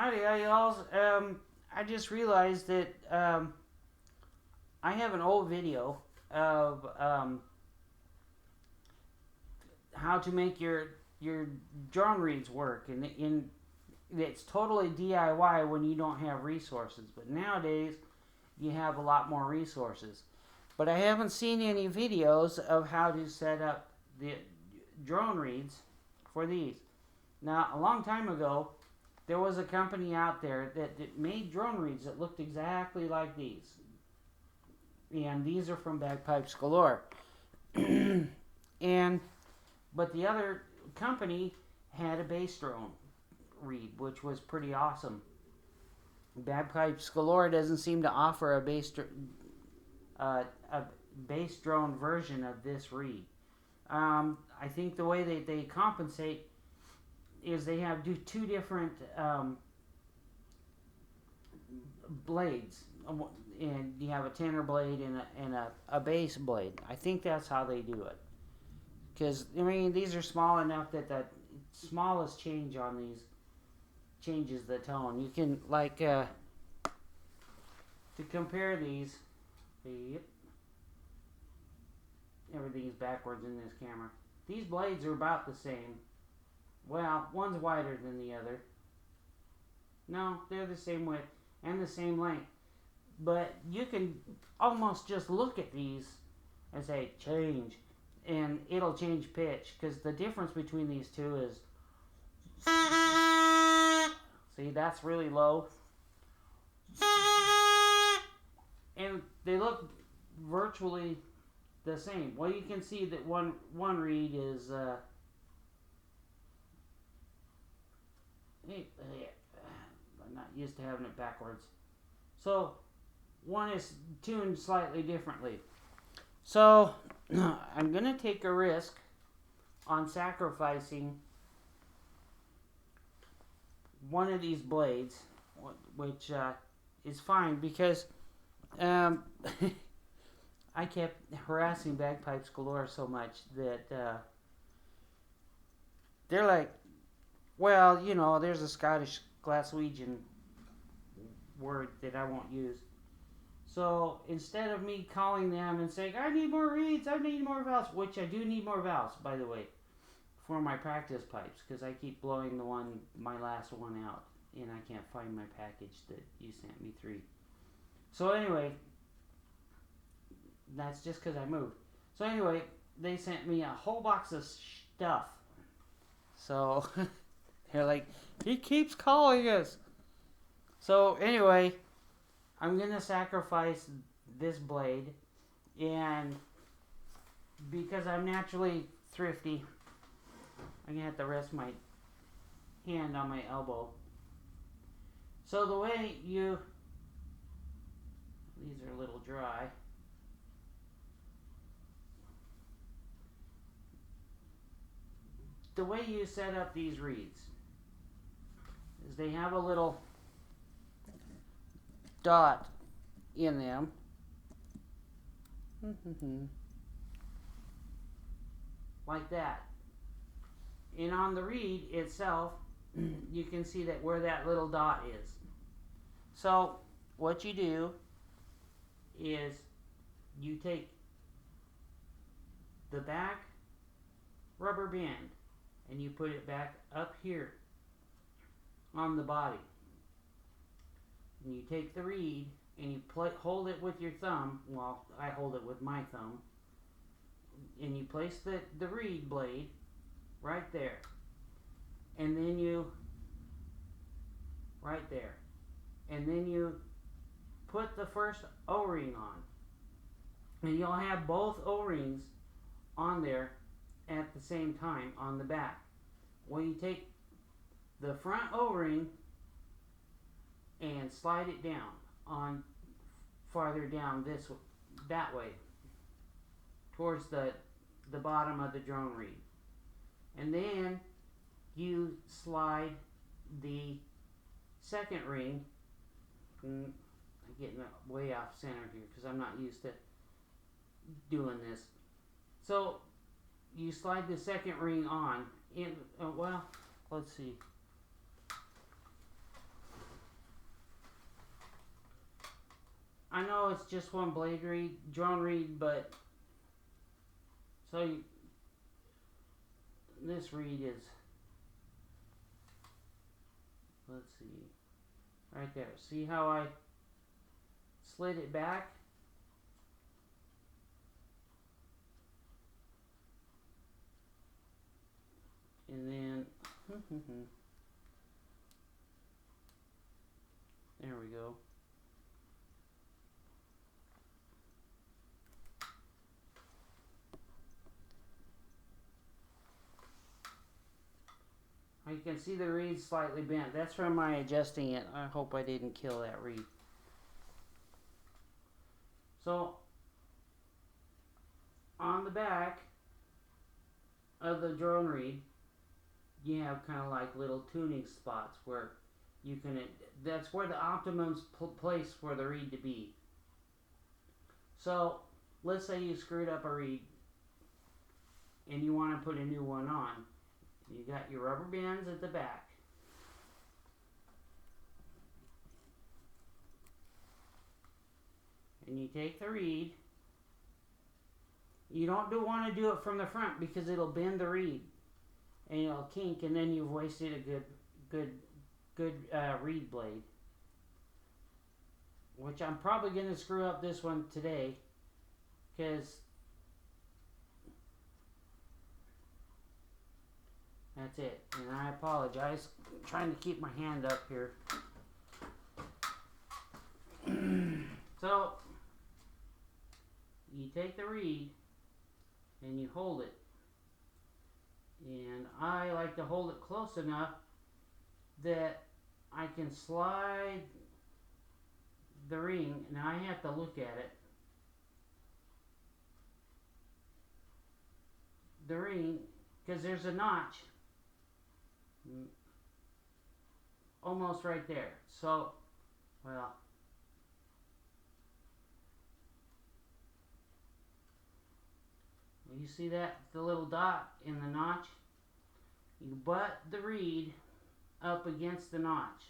Howdy, y'all. I just realized that I have an old video of how to make your drone reads work, and it's totally DIY when you don't have resources. But nowadays, you have a lot more resources. But I haven't seen any videos of how to set up the drone reads for these. Now, a long time ago, there was a company out there that made drone reeds that looked exactly like these. And these are from Bagpipes Galore. But the other company had a bass drone reed, which was pretty awesome. Bagpipes Galore doesn't seem to offer a bass drone version of this reed. I think the way they compensate is they have two different blades, and you have a tenor blade and a bass blade. I think that's how they do it. Because, I mean, these are small enough that the smallest change on these changes the tone. You can, like, to compare these, everything's backwards in this camera. These blades are about the same. Well, one's wider than the other. No, they're the same width and the same length. But you can almost just look at these and say, change. And it'll change pitch. Because the difference between these two is... See, that's really low. And they look virtually the same. Well, you can see that one reed is... I'm not used to having it backwards. So, one is tuned slightly differently. So, I'm going to take a risk on sacrificing one of these blades, which is fine because I kept harassing Bagpipes Galore so much that they're like, well, you know, there's a Scottish Glaswegian word that I won't use. So instead of me calling them and saying, I need more reeds, I need more valves, which I do need more valves, by the way, for my practice pipes, because I keep blowing my last one out, and I can't find my package that you sent me 3. So anyway, that's just because I moved. So anyway, they sent me a whole box of stuff. So... They're like, he keeps calling us. So anyway, I'm going to sacrifice this blade. And because I'm naturally thrifty, I'm going to have to rest my hand on my elbow. So the way you... These are a little dry. The way you set up these reeds is they have a little dot in them. Like that. And on the reed itself, you can see that where that little dot is. So what you do is you take the back rubber band and you put it back up here on the body. And you take the reed and you hold it with your thumb. Well, I hold it with my thumb. And you place the reed blade right there. And then you... right there. And then you put the first O-ring on. And you'll have both O-rings on there at the same time on the back. Well, you take the front O-ring and slide it down on farther down that way towards the bottom of the drone reed. And then you slide the second ring. I'm getting way off center here because I'm not used to doing this. So you slide the second ring on in, well, let's see. I know it's just one blade reed, drone reed, but so this reed is, let's see, right there. See how I slid it back? And then, there we go. You can see the reed slightly bent. That's from my adjusting it. I hope I didn't kill that reed. So, on the back of the drone reed, you have kind of like little tuning spots where you can, that's where the optimum place for the reed to be. So, let's say you screwed up a reed and you want to put a new one on. You got your rubber bands at the back. And you take the reed. You don't want to do it from the front because it'll bend the reed and it'll kink, and then you've wasted a good reed blade. Which I'm probably going to screw up this one today because that's it. And I apologize. I'm trying to keep my hand up here. So, you take the reed and you hold it. And I like to hold it close enough that I can slide the ring, and I have to look at it. The ring, because there's a notch almost right there. So, well, you see that? The little dot in the notch? You butt the reed up against the notch.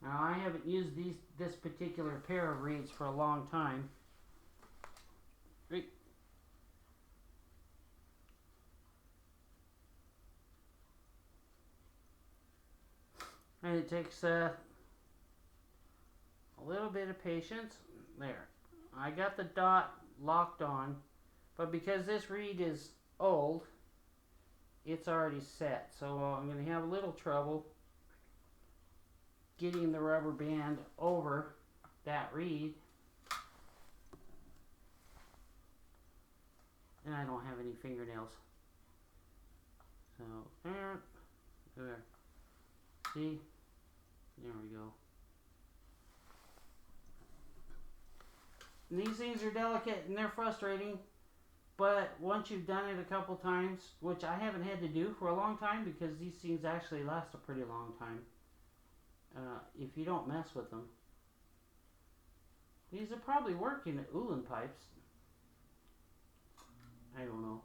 Now, I haven't used this particular pair of reeds for a long time. And it takes a little bit of patience. There. I got the dot locked on, but because this reed is old, it's already set. So I'm going to have a little trouble getting the rubber band over that reed. And I don't have any fingernails. So, there. See? There we go. And these things are delicate and they're frustrating, but once you've done it a couple times, which I haven't had to do for a long time because these things actually last a pretty long time, if you don't mess with them. These will probably work in Ulan pipes. I don't know.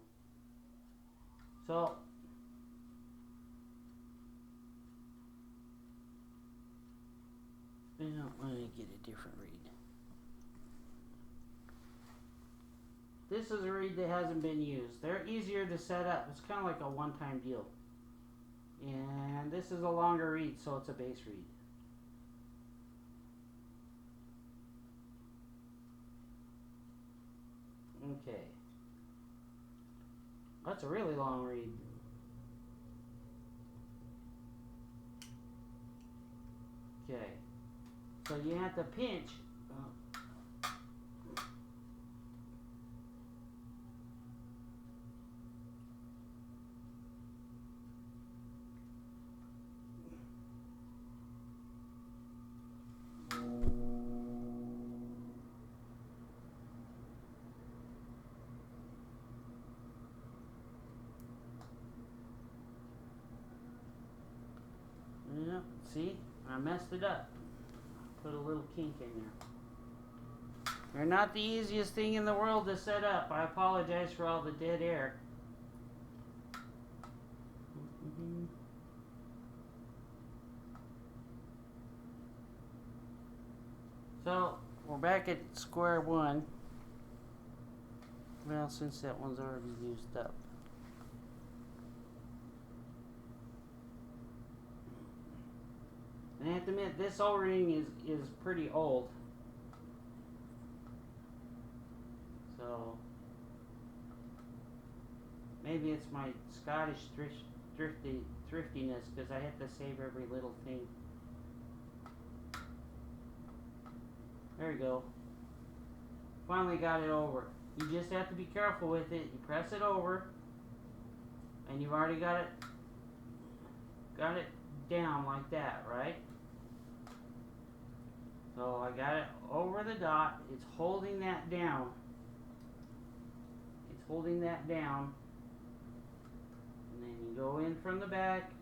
So, let me get a different reed. This is a reed that hasn't been used. They're easier to set up. It's kind of like a one-time deal. And this is a longer reed, so it's a base reed. Okay. That's a really long reed. Okay. So you have to pinch. Yeah, see? I messed it up. Put a little kink in there. They're not the easiest thing in the world to set up. I apologize for all the dead air. So we're back at square one. Well, since that one's already used up. And I have to admit, this O-ring is pretty old. So maybe it's my Scottish thriftiness, because I have to save every little thing. There you go. Finally got it over. You just have to be careful with it. You press it over, and you've already got it down like that, right? So I got it over the dot. It's holding that down. It's holding that down. And then you go in from the back.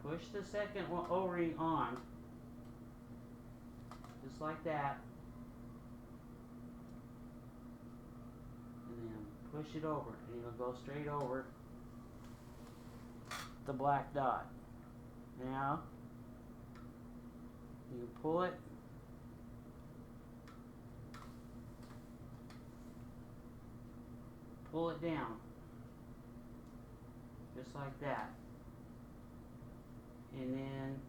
Push the second O-ring on. Just like that. And then push it over. And it'll go straight over the black dot. Now, you pull it. Pull it down. Just like that. And then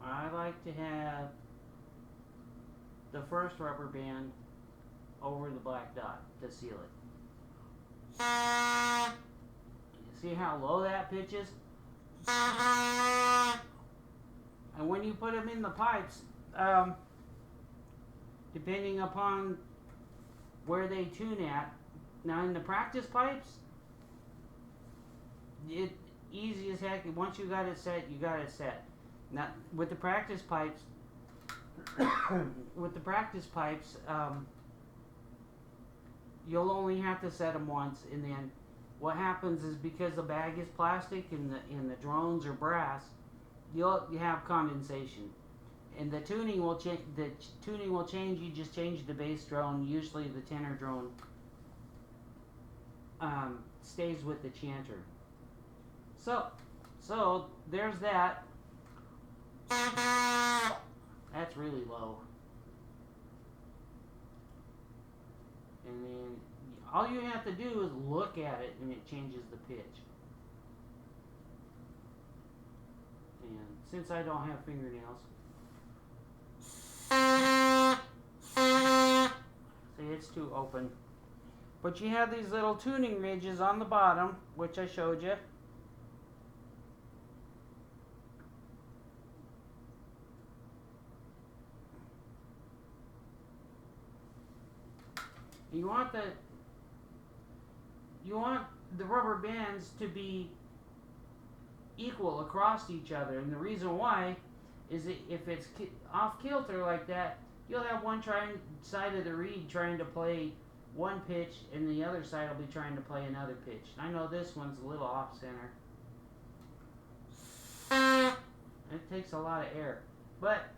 I like to have the first rubber band over the black dot to seal it. See how low that pitches? And when you put them in the pipes, depending upon where they tune at, now in the practice pipes, it easy as heck. Once you got it set, you got it set. Now with the practice pipes, you'll only have to set them once, and then what happens is, because the bag is plastic and the drones are brass, you have condensation, and the tuning will change. You just change the base drone. Usually the tenor drone stays with the chanter. So there's that. That's really low. And then all you have to do is look at it, and it changes the pitch. And since I don't have fingernails, see, it's too open. But you have these little tuning ridges on the bottom, which I showed you. You want the rubber bands to be equal across each other, and the reason why is that if it's off kilter like that, you'll have one side of the reed trying to play one pitch, and the other side will be trying to play another pitch. I know this one's a little off center. It takes a lot of air, but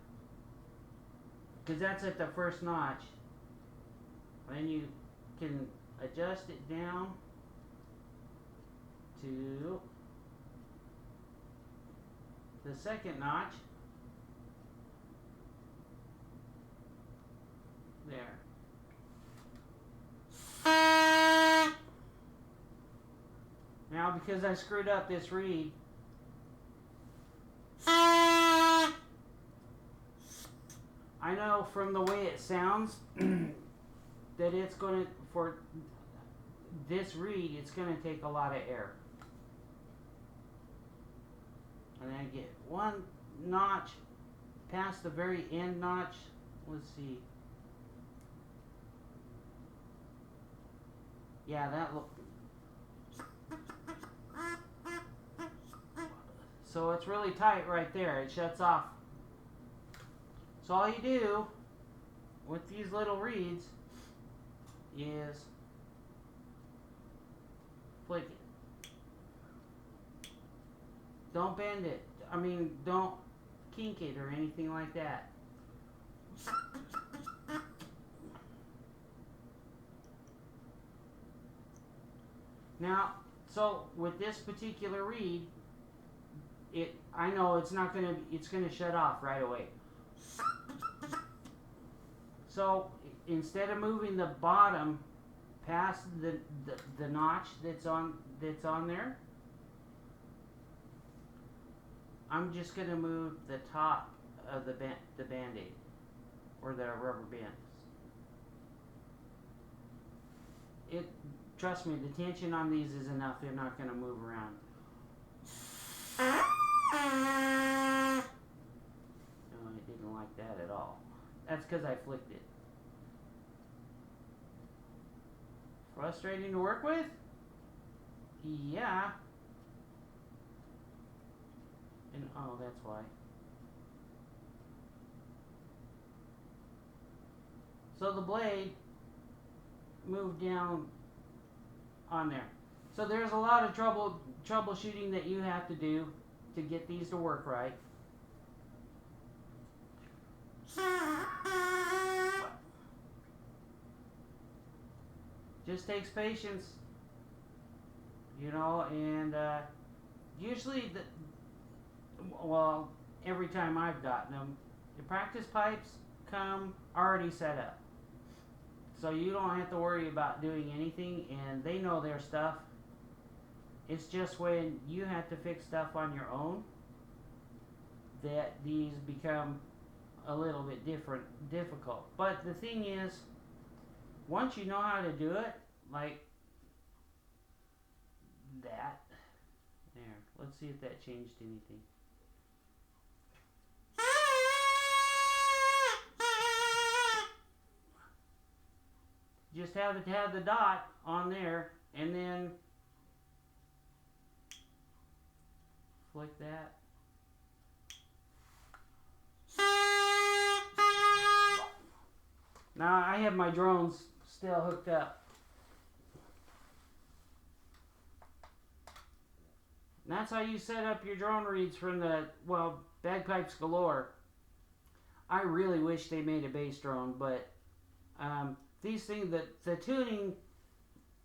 because that's at the first notch. Then you can adjust it down to the second notch. There. Now, because I screwed up this reed, I know from the way it sounds that it's going to, for this reed, it's going to take a lot of air. And then I get one notch past the very end notch. Let's see. Yeah, that look. So it's really tight right there. It shuts off. So all you do with these little reeds is flick it. Don't bend it. I mean, don't kink it or anything like that. Now, so with this particular reed, I know it's gonna shut off right away. So instead of moving the bottom past the notch that's on there, I'm just going to move the top of the band-aid or the rubber bands. Trust me, the tension on these is enough. They're not going to move around. No, I didn't like that at all. That's because I flicked it. Frustrating to work with? Yeah. And oh, that's why. So the blade moved down on there. So there's a lot of troubleshooting that you have to do to get these to work right. Just takes patience, you know, and usually well, every time I've gotten them, the practice pipes come already set up. So you don't have to worry about doing anything, and they know their stuff. It's just when you have to fix stuff on your own that these become a little bit difficult. But the thing is, once you know how to do it, like that, there, let's see if that changed anything. Just have the dot on there, and then flick that. Now I have my drones still hooked up. And that's how you set up your drone reeds from the, well, Bagpipes Galore. I really wish they made a bass drone, but these things, the tuning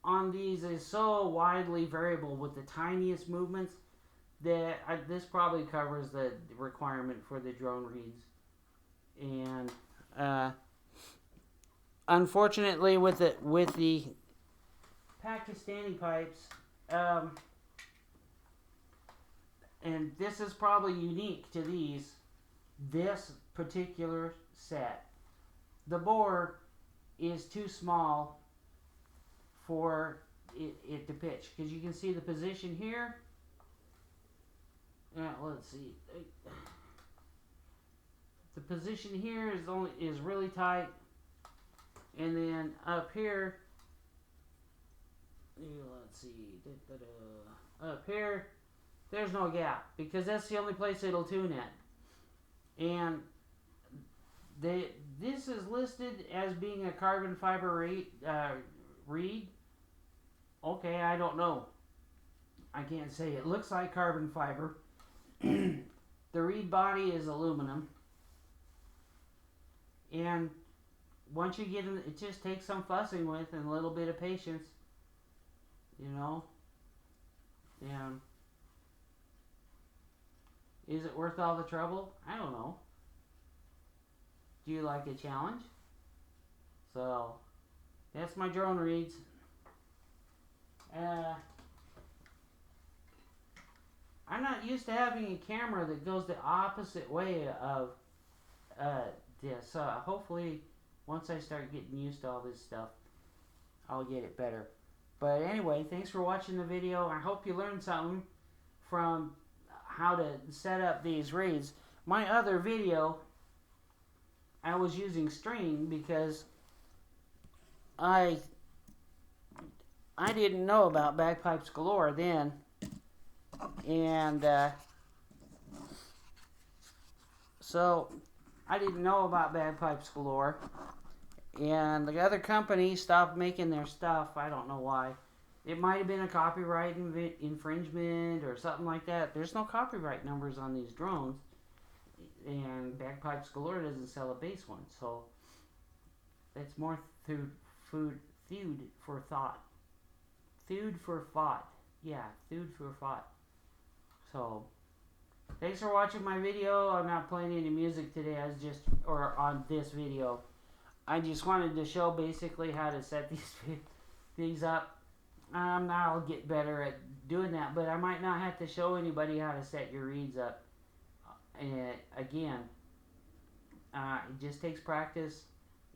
on these is so widely variable with the tiniest movements that this probably covers the requirement for the drone reeds. And unfortunately, with the Pakistani pipes, and this is probably unique to this particular set, the bore is too small for it to pitch, because you can see the position here. Let's see, the position here is really tight, and then up here, let's see, up here there's no gap, because that's the only place it'll tune at. And this is listed as being a carbon fiber reed. Okay, I don't know. I can't say. It looks like carbon fiber. The reed body is aluminum. And once you get in, it just takes some fussing with and a little bit of patience. You know? And is it worth all the trouble? I don't know. Do you like a challenge? So, that's my drone reeds. I'm not used to having a camera that goes the opposite way of this. Hopefully, once I start getting used to all this stuff, I'll get it better. But anyway, thanks for watching the video. I hope you learned something from how to set up these reeds. My other video, I was using string because I didn't know about Bagpipes Galore then, and so I didn't know about Bagpipes Galore, and the other company stopped making their stuff. I don't know why. It might have been a copyright infringement or something like that. There's no copyright numbers on these drones, and Bagpipes Galore doesn't sell a bass one, so it's more food for thought. Food for thought. Yeah, food for thought. So, Thanks for watching my video. I'm not playing any music today. Or on this video. I just wanted to show basically how to set these up. Now I'll get better at doing that, but I might not have to show anybody how to set your reeds up. Again, it just takes practice,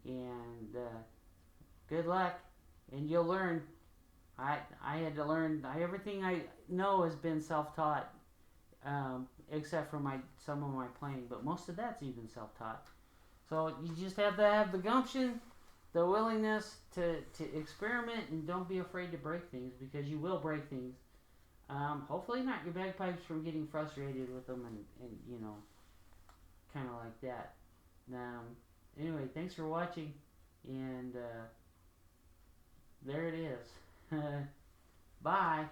and good luck, and you'll learn. I had to learn. Everything I know has been self-taught, except for some of my playing, but most of that's even self-taught. So you just have to have the gumption, the willingness to experiment, and don't be afraid to break things, because you will break things. Hopefully not your bagpipes from getting frustrated with them and you know, kind of like that. Anyway, thanks for watching, and there it is. Bye.